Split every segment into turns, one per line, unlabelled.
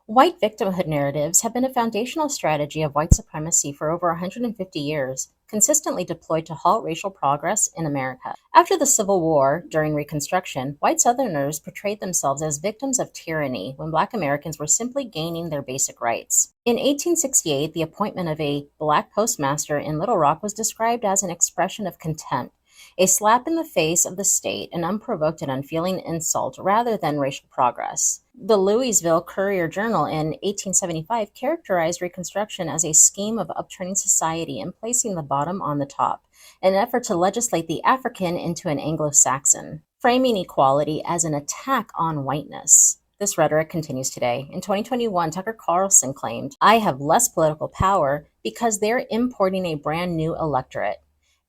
White victimhood narratives have been a foundational strategy of white supremacy for over 150 years, consistently deployed to halt racial progress in America. After the Civil War, during Reconstruction, white Southerners portrayed themselves as victims of tyranny when Black Americans were simply gaining their basic rights. In 1868, the appointment of a Black postmaster in Little Rock was described as an expression of contempt, a slap in the face of the state, an unprovoked and unfeeling insult rather than racial progress. The Louisville Courier-Journal in 1875 characterized Reconstruction as a scheme of upturning society and placing the bottom on the top, an effort to legislate the African into an Anglo-Saxon, framing equality as an attack on whiteness. This rhetoric continues today. In 2021, Tucker Carlson claimed, "I have less political power because they're importing a brand new electorate,"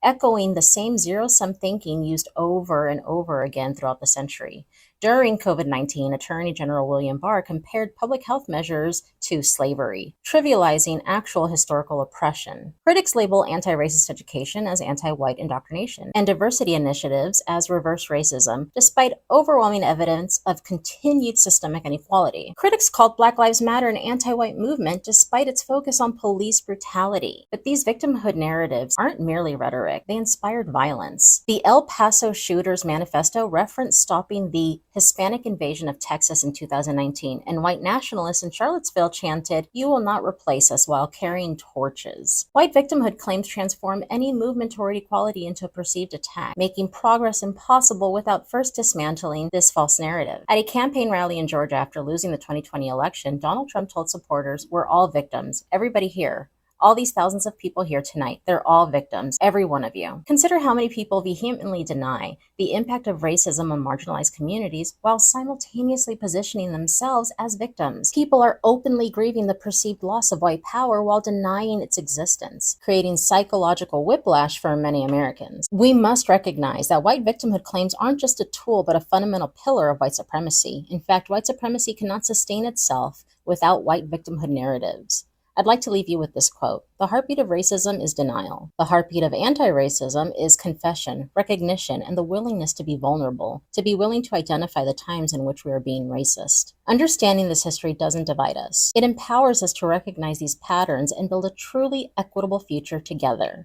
echoing the same zero-sum thinking used over and over again throughout the century. During COVID-19, Attorney General William Barr compared public health measures to slavery, trivializing actual historical oppression. Critics label anti-racist education as anti-white indoctrination, and diversity initiatives as reverse racism, despite overwhelming evidence of continued systemic inequality. Critics called Black Lives Matter an anti-white movement despite its focus on police brutality. But these victimhood narratives aren't merely rhetoric, they inspired violence. The El Paso Shooters Manifesto referenced stopping the Hispanic invasion of Texas in 2019, and white nationalists in Charlottesville chanted, "You will not replace us," while carrying torches. White victimhood claims transform any movement toward equality into a perceived attack, making progress impossible without first dismantling this false narrative. At a campaign rally in Georgia after losing the 2020 election, Donald Trump told supporters, "We're all victims. Everybody here. All these thousands of people here tonight, they're all victims, every one of you." Consider how many people vehemently deny the impact of racism on marginalized communities while simultaneously positioning themselves as victims. People are openly grieving the perceived loss of white power while denying its existence, creating psychological whiplash for many Americans. We must recognize that white victimhood claims aren't just a tool but a fundamental pillar of white supremacy. In fact, white supremacy cannot sustain itself without white victimhood narratives. I'd like to leave you with this quote. The heartbeat of racism is denial. The heartbeat of anti-racism is confession, recognition, and the willingness to be vulnerable, to be willing to identify the times in which we are being racist. Understanding this history doesn't divide us. It empowers us to recognize these patterns and build a truly equitable future together.